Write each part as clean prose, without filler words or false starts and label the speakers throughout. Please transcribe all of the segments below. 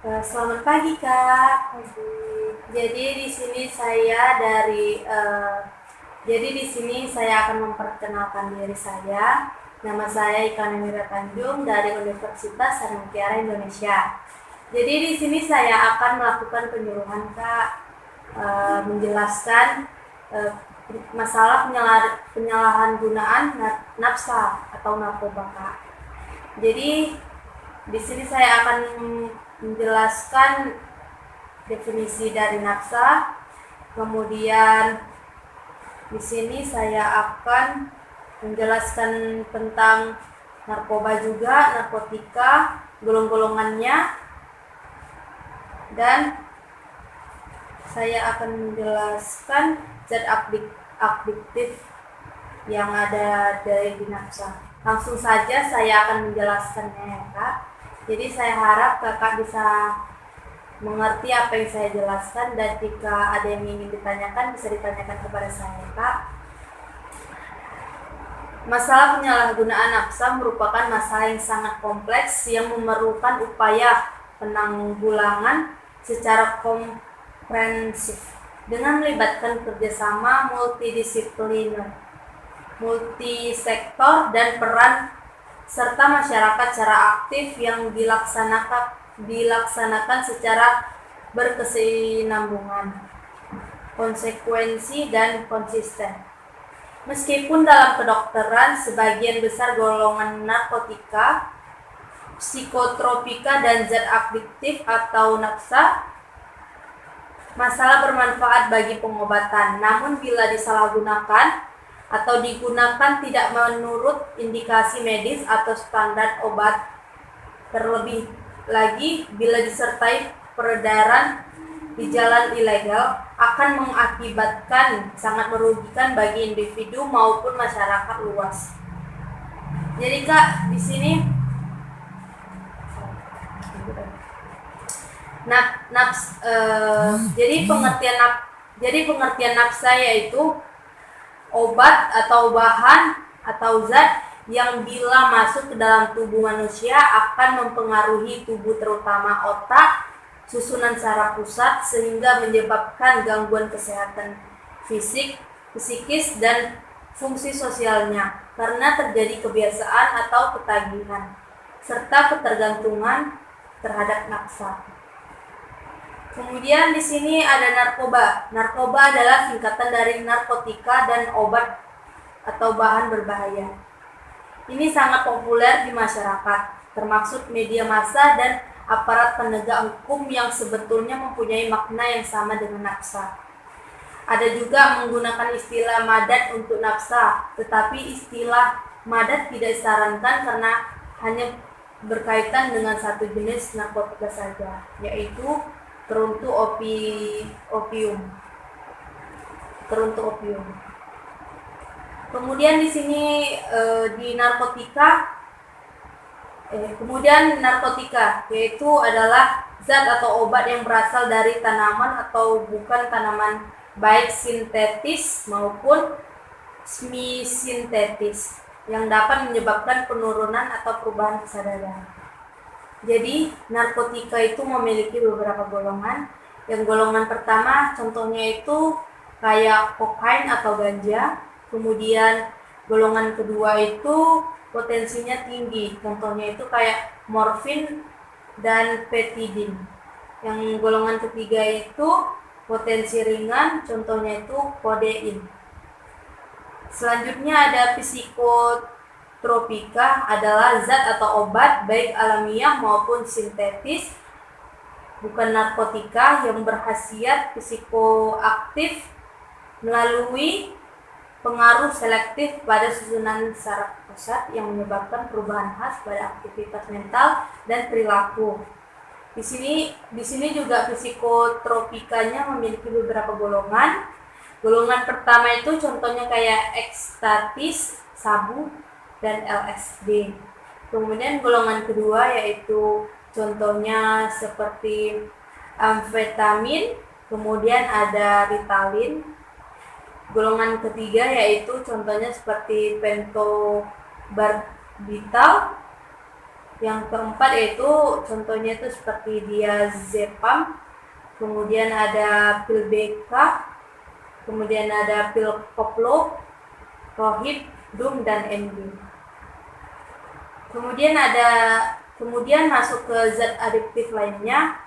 Speaker 1: Selamat pagi Kak.
Speaker 2: Pagi.
Speaker 1: Jadi di sini saya dari jadi di sini saya akan memperkenalkan diri saya. Nama saya Ika Nemira Tanjung dari Universitas Sri Mutiara Indonesia. Jadi di sini saya akan melakukan penyuluhan Kak, menjelaskan masalah penyalahan gunaan nafsa atau narkoba Kak. Jadi di sini saya akan menjelaskan definisi dari nafsa. Kemudian di sini saya akan menjelaskan tentang narkoba juga, narkotika, golong-golongannya, dan saya akan menjelaskan zat adiktif yang ada dari nafsa. Langsung saja saya akan menjelaskannya ya Kak. Jadi saya harap Kakak bisa mengerti apa yang saya jelaskan, dan jika ada yang ingin ditanyakan bisa ditanyakan kepada saya Kak. Masalah penyalahgunaan nafsa merupakan masalah yang sangat kompleks yang memerlukan upaya penanggulangan secara komprehensif dengan melibatkan kerjasama multidisipliner, multisektor, dan peran serta masyarakat secara aktif yang dilaksanakan secara berkesinambungan, konsekuensi, dan konsisten. Meskipun dalam kedokteran sebagian besar golongan narkotika, psikotropika, dan zat adiktif atau nafsa masalah bermanfaat bagi pengobatan, namun bila disalahgunakan atau digunakan tidak menurut indikasi medis atau standar obat, terlebih lagi bila disertai peredaran di jalan ilegal, akan mengakibatkan sangat merugikan bagi individu maupun masyarakat luas. Jadi Kak, di sini jadi pengertian nafsa yaitu obat atau bahan atau zat yang bila masuk ke dalam tubuh manusia akan mempengaruhi tubuh, terutama otak, susunan saraf pusat, sehingga menyebabkan gangguan kesehatan fisik, psikis, dan fungsi sosialnya karena terjadi kebiasaan atau ketagihan serta ketergantungan terhadap nafsa. Kemudian di sini ada narkoba. Narkoba adalah singkatan dari narkotika dan obat atau bahan berbahaya. Ini sangat populer di masyarakat, termasuk media massa dan aparat penegak hukum yang sebetulnya mempunyai makna yang sama dengan nafsa. Ada juga menggunakan istilah madat untuk nafsa, tetapi istilah madat tidak disarankan karena hanya berkaitan dengan satu jenis narkotika saja, yaitu teruntuk opium. Kemudian di sini di narkotika, yaitu adalah zat atau obat yang berasal dari tanaman atau bukan tanaman, baik sintetis maupun semi-sintetis, yang dapat menyebabkan penurunan atau perubahan kesadaran. Jadi narkotika itu memiliki beberapa golongan. Yang golongan pertama contohnya itu kayak kokain atau ganja. Kemudian golongan kedua itu potensinya tinggi, contohnya itu kayak morfin dan petidin. Yang golongan ketiga itu potensi ringan, contohnya itu kodein. Selanjutnya ada psikotropika, adalah zat atau obat baik alamiah maupun sintetis, bukan narkotika, yang berkhasiat psikoaktif melalui pengaruh selektif pada susunan saraf pusat yang menyebabkan perubahan khas pada aktivitas mental dan perilaku. Di sini juga psikotropikanya memiliki beberapa golongan. Golongan pertama itu contohnya kayak ekstatis, sabu, dan LSD. Kemudian golongan kedua yaitu contohnya seperti amfetamin, kemudian ada Ritalin. Golongan ketiga yaitu contohnya seperti pentobarbital, Yang keempat yaitu contohnya itu seperti diazepam, kemudian ada pil BK, kemudian ada pil koplo, rohib, dum, dan NB. Kemudian masuk ke zat adiktif lainnya,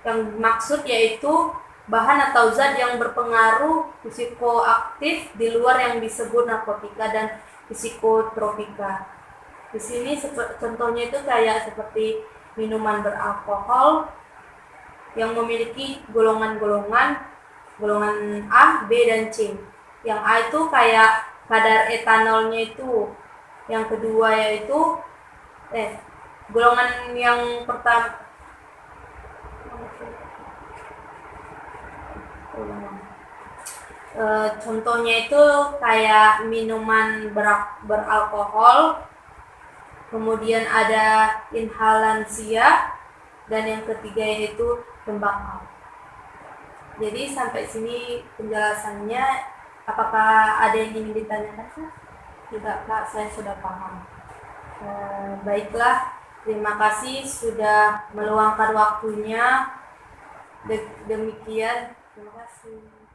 Speaker 1: yang maksud yaitu bahan atau zat yang berpengaruh psikoaktif di luar yang disebut narkotika dan psikotropika. Di sini contohnya itu kayak seperti minuman beralkohol yang memiliki golongan A, B, dan C. Yang A itu kayak kadar etanolnya itu. Yang kedua yaitu golongan yang pertama contohnya itu kayak minuman beralkohol, kemudian ada inhalansia, dan yang ketiga yaitu tembakau. Jadi sampai sini penjelasannya. Apakah ada yang ingin ditanyakan? Tidak, Kak, saya sudah paham. Baiklah, terima kasih sudah meluangkan waktunya. Demikian, terima kasih.